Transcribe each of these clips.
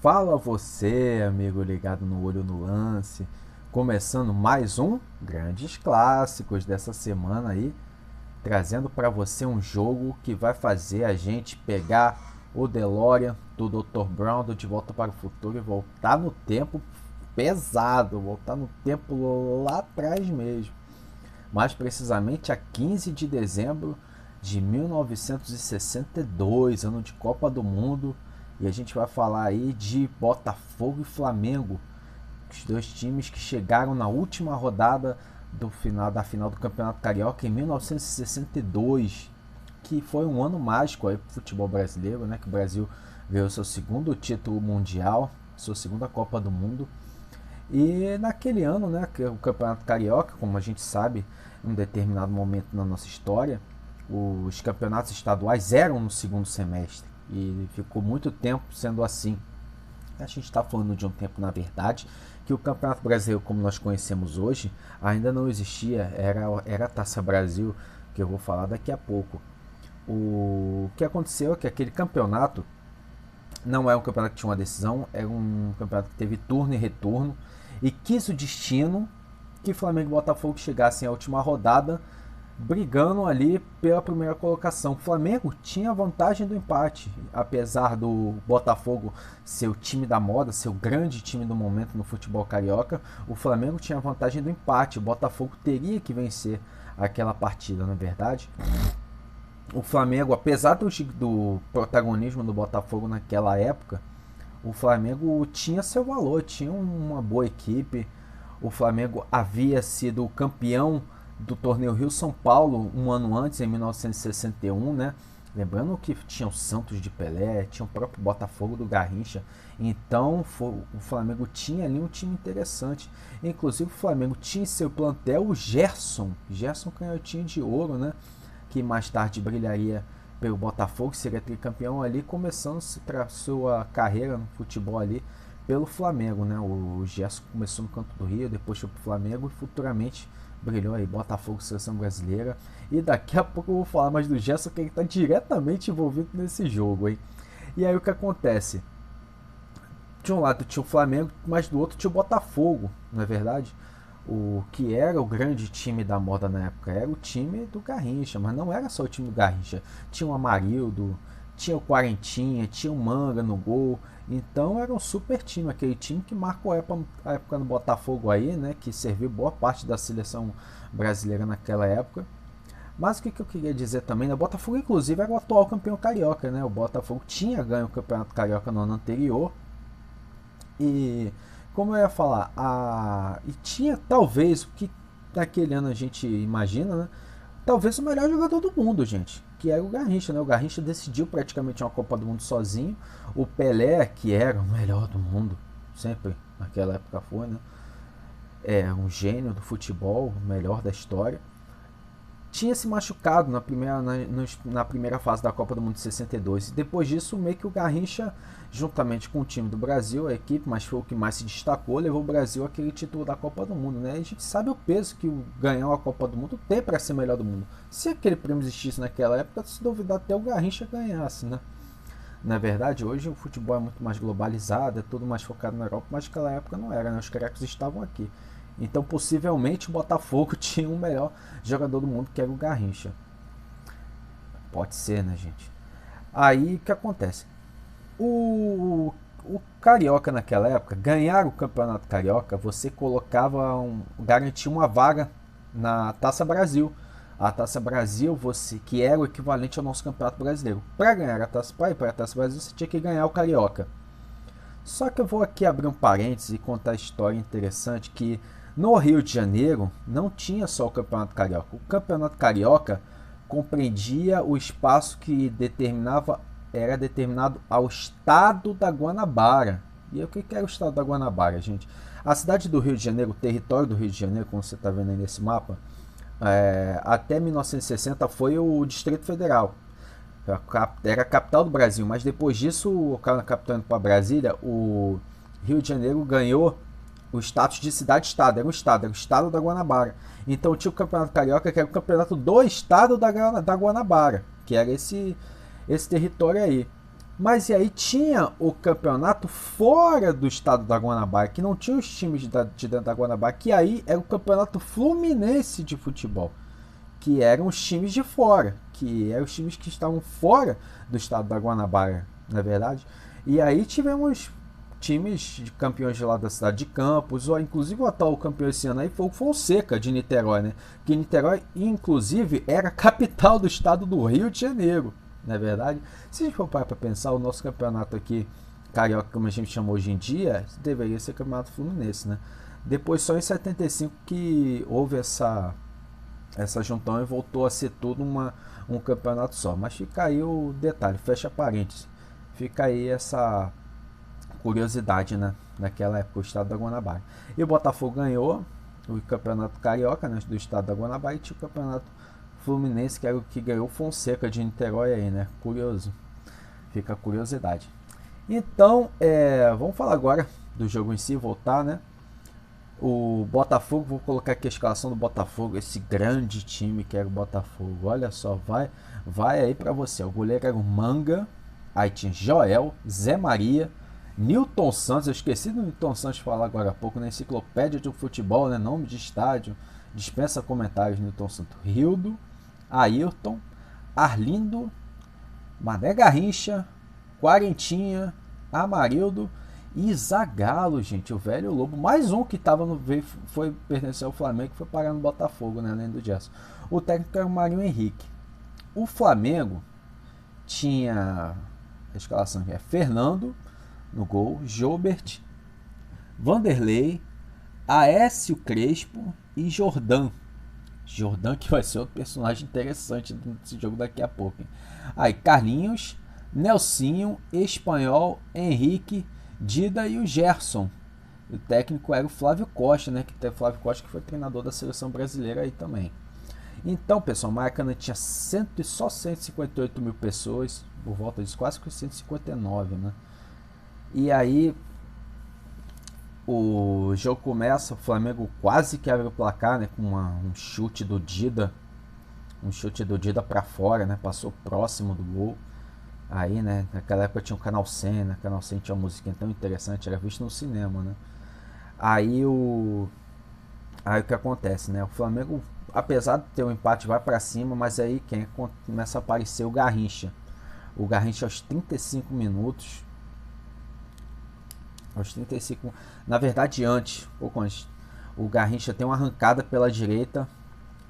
Fala você, amigo ligado no Olho no Lance, começando mais um Grandes Clássicos dessa semana aí, trazendo para você um jogo que vai fazer a gente pegar o DeLorean do Dr. Brown do De Volta para o Futuro e voltar no tempo pesado, voltar no tempo lá atrás mesmo, mais precisamente a 15 de dezembro de 1962, ano de Copa do Mundo. E a gente vai falar aí de Botafogo e Flamengo, os dois times que chegaram na última rodada da final do Campeonato Carioca em 1962, que foi um ano mágico aí para o futebol brasileiro, né? Que o Brasil ganhou seu segundo título mundial, sua segunda Copa do Mundo. E naquele ano, né, que o Campeonato Carioca, como a gente sabe, em um determinado momento na nossa história, os campeonatos estaduais eram no segundo semestre e ficou muito tempo sendo assim. A gente está falando de um tempo, na verdade, que o Campeonato Brasileiro, como nós conhecemos hoje, ainda não existia, era a Taça Brasil, que eu vou falar daqui a pouco. O que aconteceu é que aquele campeonato não é um campeonato que tinha uma decisão, era um campeonato que teve turno e retorno e quis o destino que Flamengo e Botafogo chegassem à última rodada brigando ali pela primeira colocação. O Flamengo tinha vantagem do empate, apesar do Botafogo ser o time da moda, ser o grande time do momento no futebol carioca. O Flamengo tinha vantagem do empate, o Botafogo teria que vencer aquela partida, na verdade. O Flamengo, apesar do protagonismo do Botafogo naquela época, o Flamengo tinha seu valor, tinha uma boa equipe. O Flamengo havia sido campeão do torneio Rio-São Paulo um ano antes, em 1961, né? Lembrando que tinha o Santos de Pelé, tinha o próprio Botafogo do Garrincha. Então o Flamengo tinha ali um time interessante. Inclusive o Flamengo tinha em seu plantel o Gerson Canhotinho de Ouro, né? Que mais tarde brilharia pelo Botafogo, seria tricampeão ali, começando sua carreira no futebol ali pelo Flamengo, né? O Gerson começou no Canto do Rio, depois foi pro Flamengo e futuramente brilhou aí, Botafogo, Seleção Brasileira. E daqui a pouco eu vou falar mais do Gerson, que ele está diretamente envolvido nesse jogo, hein? E aí o que acontece? De um lado tinha o Flamengo, mas do outro tinha o Botafogo, não é verdade? O que era o grande time da moda na época era o time do Garrincha, mas não era só o time do Garrincha. Tinha o Amarildo, tinha o Quarentinha, tinha o Manga no gol. Então era um super time, aquele time que marcou a época no Botafogo aí, né? Que serviu boa parte da seleção brasileira naquela época. Mas o que eu queria dizer também, né? O Botafogo inclusive era o atual campeão carioca, né? O Botafogo tinha ganho o campeonato carioca no ano anterior. E como eu ia falar, e tinha talvez o que naquele ano a gente imagina, né? Talvez o melhor jogador do mundo, gente, que era o Garrincha, né? O Garrincha decidiu praticamente uma Copa do Mundo sozinho. O Pelé, que era o melhor do mundo, sempre naquela época foi, né? É um gênio do futebol, o melhor da história, tinha se machucado na primeira fase da Copa do Mundo de 62. E depois disso, meio que o Garrincha, juntamente com o time do Brasil, a equipe, mas foi o que mais se destacou, levou o Brasil àquele título da Copa do Mundo, né? E a gente sabe o peso que ganhar a Copa do Mundo tem para ser melhor do mundo. Se aquele prêmio existisse naquela época, se duvidar até o Garrincha ganhasse, né? Na verdade, hoje o futebol é muito mais globalizado, é tudo mais focado na Europa, mas naquela época não era, né? Os carecos estavam aqui. Então, possivelmente, o Botafogo tinha o melhor jogador do mundo, que era o Garrincha. Pode ser, né, gente? Aí, o que acontece? O Carioca, naquela época, ganhar o Campeonato Carioca, você garantia uma vaga na Taça Brasil. A Taça Brasil, que era o equivalente ao nosso Campeonato Brasileiro. Para ganhar para ir para a Taça Brasil, você tinha que ganhar o Carioca. Só que eu vou aqui abrir um parênteses e contar a história interessante que no Rio de Janeiro não tinha só o Campeonato Carioca. O Campeonato Carioca compreendia o espaço que era determinado ao estado da Guanabara. E o que era o estado da Guanabara, gente? A cidade do Rio de Janeiro, o território do Rio de Janeiro, como você está vendo aí nesse mapa, até 1960 foi o Distrito Federal. Era a capital do Brasil, mas depois disso, o cara capitando para Brasília, o Rio de Janeiro ganhou o status de cidade-estado, era o estado da Guanabara. Então tinha o Campeonato Carioca, que era o campeonato do estado da Guanabara, que era esse território aí. Mas e aí tinha o campeonato fora do estado da Guanabara, que não tinha os times de dentro da Guanabara, que aí era o campeonato fluminense de futebol, que eram os times de fora, que eram os times que estavam fora do estado da Guanabara, na verdade. E aí tivemos times de campeões de lá da cidade de Campos, ou inclusive o atual campeão esse ano aí foi o Fonseca de Niterói, né? Que Niterói, inclusive, era a capital do estado do Rio de Janeiro, não é verdade? Se a gente for parar para pensar, o nosso campeonato aqui, carioca, como a gente chama hoje em dia, deveria ser campeonato fluminense, né? Depois, só em 75 que houve essa juntão e voltou a ser tudo um campeonato só. Mas fica aí o detalhe, fecha parênteses. Fica aí essa curiosidade, né? Naquela época, o estado da Guanabara. E o Botafogo ganhou o campeonato carioca, né, do estado da Guanabara, e tinha o campeonato fluminense, que era o que ganhou o Fonseca de Niterói aí, né? Curioso. Fica a curiosidade. Então, vamos falar agora do jogo em si, voltar, né? O Botafogo, vou colocar aqui a escalação do Botafogo, esse grande time que era o Botafogo. Olha só, vai aí pra você. O goleiro era o Manga, aí tinha Joel, Zé Maria, Newton Santos. Eu esqueci do Newton Santos falar agora há pouco, na enciclopédia de futebol, né? Nome de estádio, dispensa comentários. Newton Santos, Rildo, Ayrton, Arlindo, Mané Garrincha, Quarentinha, Amarildo e Zagallo, gente, o velho Lobo. Mais um que tava foi pertencer ao Flamengo, que foi parar no Botafogo, né, além do Gerson. O técnico era o Marinho Henrique. O Flamengo tinha a escalação que é Fernando no gol, Jobert, Vanderlei, Aécio Crespo e Jordan. Jordan, que vai ser outro personagem interessante desse jogo daqui a pouco, hein? Aí Carlinhos, Nelsinho, Espanhol, Henrique, Dida e o Gerson. O técnico era o Flávio Costa, né? Flávio Costa, que foi treinador da seleção brasileira aí também. Então, pessoal, Maracanã tinha só 158 mil pessoas, por volta disso, quase que 159, né? E aí o jogo começa, o Flamengo quase que abre o placar, né, com um chute do Dida, para fora, né, passou próximo do gol. Aí, né, naquela época tinha o Canal 100, né, Canal 100 tinha uma música tão interessante, era visto no cinema, né. Aí o que acontece, né, o Flamengo, apesar de ter um empate, vai para cima, mas aí quem começa a aparecer o Garrincha. O Garrincha aos 35 minutos, na verdade antes, pouco antes, o Garrincha tem uma arrancada pela direita,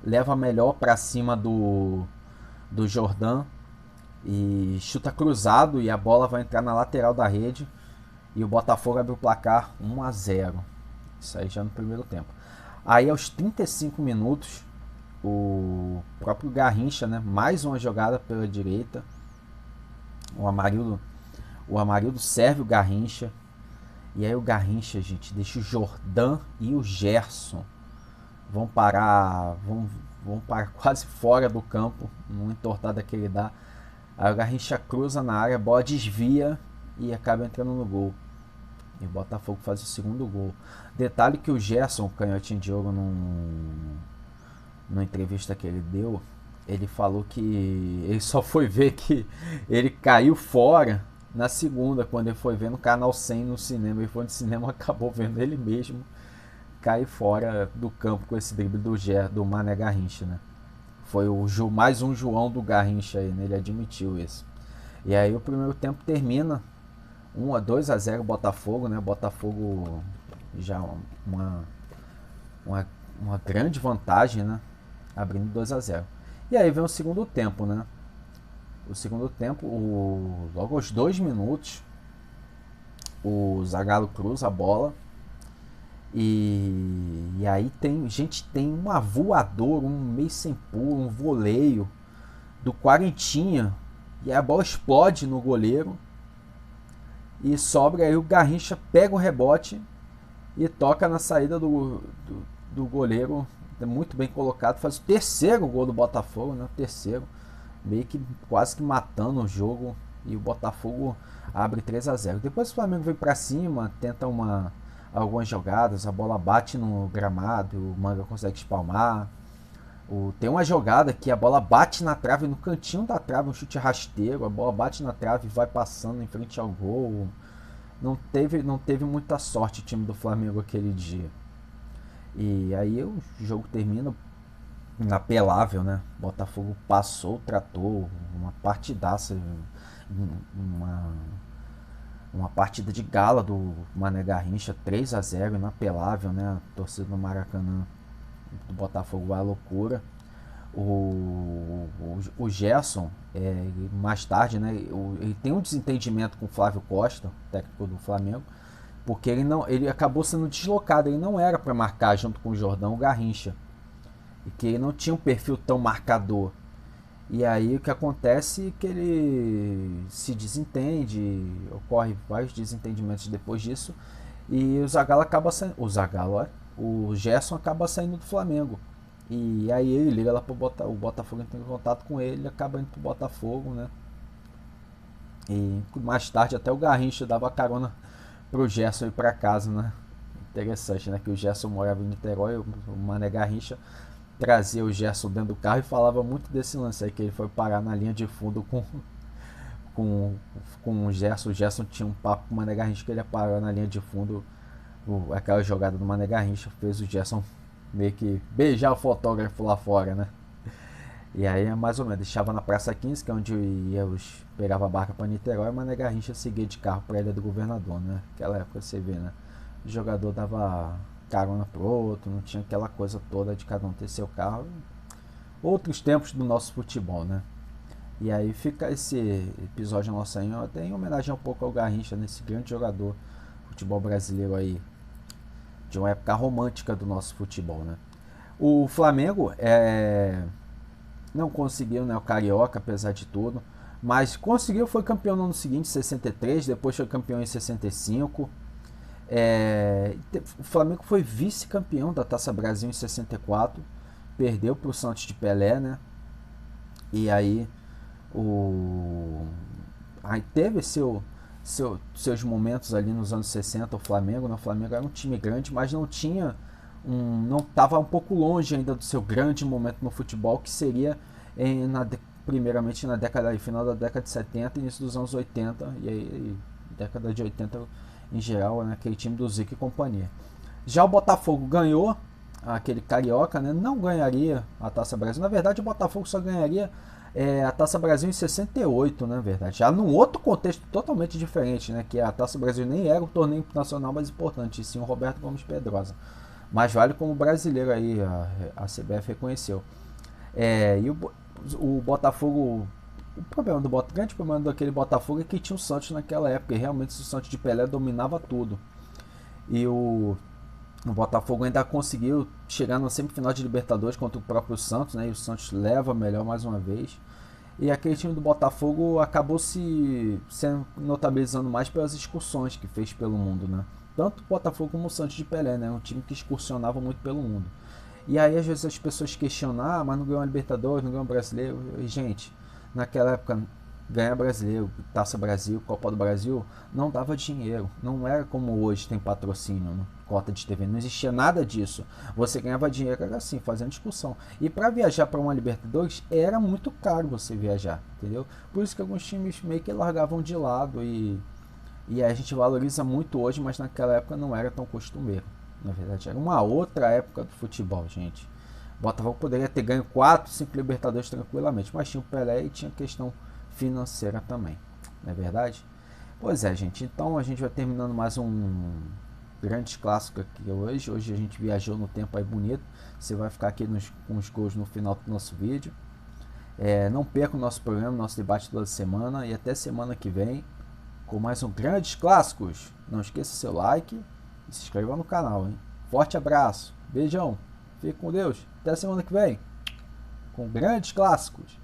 leva melhor para cima do Jordan e chuta cruzado, e a bola vai entrar na lateral da rede e o Botafogo abre o placar 1-0. Isso aí já no primeiro tempo. Aí aos 35 minutos, o próprio Garrincha, né, mais uma jogada pela direita, o Amarildo serve o Garrincha. E aí o Garrincha, gente, deixa o Jordan e o Gerson. Vão parar quase fora do campo, numa entortada que ele dá. Aí o Garrincha cruza na área, a bola desvia e acaba entrando no gol. E o Botafogo faz o segundo gol. Detalhe que o Gerson, o canhotinho de ouro, numa entrevista que ele deu, ele falou que ele só foi ver que ele caiu fora na segunda, quando ele foi ver no Canal 100 no cinema. Ele foi no cinema, acabou vendo ele mesmo cair fora do campo com esse drible do Mané Garrincha, né? Foi mais um João do Garrincha aí, né? Ele admitiu isso. E aí o primeiro tempo termina 2-0 Botafogo, né? Botafogo já uma grande vantagem, né? Abrindo 2-0. E aí vem o segundo tempo, né? O segundo tempo, logo aos 2 minutos, o Zagallo cruza a bola. E aí tem uma voadora, um meio sem pulo, um voleio do Quarentinha. E a bola explode no goleiro. E sobra aí o Garrincha, pega o rebote e toca na saída do goleiro. Muito bem colocado. Faz o terceiro gol do Botafogo, né? O terceiro. Meio que quase que matando o jogo. E o Botafogo abre 3-0. Depois o Flamengo vem pra cima, tenta algumas jogadas, a bola bate no gramado, o Manga consegue espalmar. Tem uma jogada que a bola bate na trave, no cantinho da trave, um chute rasteiro, a bola bate na trave e vai passando em frente ao gol. Não teve muita sorte o time do Flamengo aquele dia. E aí o jogo termina inapelável, né? Botafogo passou, tratou uma partidaça, uma, uma partida de gala do Mané Garrincha, 3-0, inapelável, né? A torcida do Maracanã do Botafogo vai à loucura. O Gerson, mais tarde, né? Ele tem um desentendimento com o Flávio Costa, técnico do Flamengo, porque ele acabou sendo deslocado, ele não era para marcar junto com o Jordão o Garrincha, e que ele não tinha um perfil tão marcador. E aí o que acontece é que ele se desentende, ocorre vários desentendimentos depois disso, e o Zagallo acaba saindo, o Gerson acaba saindo do Flamengo. E aí ele liga lá pro Botafogo, o Botafogo entra em contato com ele, ele acaba indo pro Botafogo, né? E mais tarde até o Garrincha dava carona pro Gerson ir pra casa, né? Interessante, né? Que o Gerson morava em Niterói, o Mané Garrincha trazia o Gerson dentro do carro e falava muito desse lance aí, que ele foi parar na linha de fundo com o Gerson. O Gerson tinha um papo com o Mané Garrincha que ele ia parar na linha de fundo. Aquela jogada do Mané Garrincha fez o Gerson meio que beijar o fotógrafo lá fora, né? E aí, mais ou menos, deixava na Praça 15, que é onde pegava a barca para Niterói, e o Mané Garrincha seguia de carro para a Ilha do Governador, né? Aquela época você vê, né? O jogador dava carona pro outro, não tinha aquela coisa toda de cada um ter seu carro. Outros tempos do nosso futebol, né? E aí fica esse episódio nosso aí, até em homenagem um pouco ao Garrincha, nesse grande jogador futebol brasileiro aí, de uma época romântica do nosso futebol, né? O Flamengo não conseguiu, né, o Carioca, apesar de tudo, mas conseguiu, foi campeão no ano seguinte, 63, depois foi campeão em 65. O Flamengo foi vice-campeão da Taça Brasil em 64, perdeu para o Santos de Pelé, né? E aí aí teve seus momentos ali nos anos 60, o Flamengo era um time grande, mas não tinha não estava um pouco longe ainda do seu grande momento no futebol, que seria primeiramente na final da década de 70 e início dos anos 80, e aí década de 80 em geral, né, aquele time do Zico e companhia. Já o Botafogo ganhou aquele Carioca, né, não ganharia a Taça Brasil. Na verdade, o Botafogo só ganharia a Taça Brasil em 68, na verdade. Já num outro contexto totalmente diferente, né, que a Taça Brasil nem era o torneio nacional mais importante, e sim o Roberto Gomes Pedrosa. Mas vale como brasileiro aí, a CBF reconheceu. E o Botafogo, o grande problema daquele Botafogo é que tinha o Santos naquela época, e realmente o Santos de Pelé dominava tudo. E o Botafogo ainda conseguiu chegar na semifinal de Libertadores contra o próprio Santos, né? E o Santos leva melhor mais uma vez. E aquele time do Botafogo acabou se notabilizando mais pelas excursões que fez pelo mundo, né? Tanto o Botafogo como o Santos de Pelé, né? Um time que excursionava muito pelo mundo. E aí às vezes as pessoas questionam, mas não ganhou a Libertadores, não ganhou o Brasileiro. E, gente, naquela época, ganhar Brasileiro, Taça Brasil, Copa do Brasil, não dava dinheiro. Não era como hoje, tem patrocínio, né? Cota de TV, não existia nada disso. Você ganhava dinheiro, era assim, fazendo discussão. E para viajar para uma Libertadores, era muito caro você viajar, entendeu? Por isso que alguns times meio que largavam de lado e a gente valoriza muito hoje, mas naquela época não era tão costumeiro. Na verdade, era uma outra época do futebol, gente. O Botafogo poderia ter ganho 4, 5 Libertadores tranquilamente, mas tinha o Pelé e tinha questão financeira também. Não é verdade? Pois é, gente. Então a gente vai terminando mais um grande clássico aqui hoje. Hoje a gente viajou no tempo aí bonito. Você vai ficar aqui com os gols no final do nosso vídeo. Não perca o nosso programa, nosso debate toda semana. E até semana que vem com mais um Grandes Clássicos. Não esqueça seu like e se inscreva no canal, hein? Forte abraço, beijão, fique com Deus, até semana que vem com Grandes Clássicos.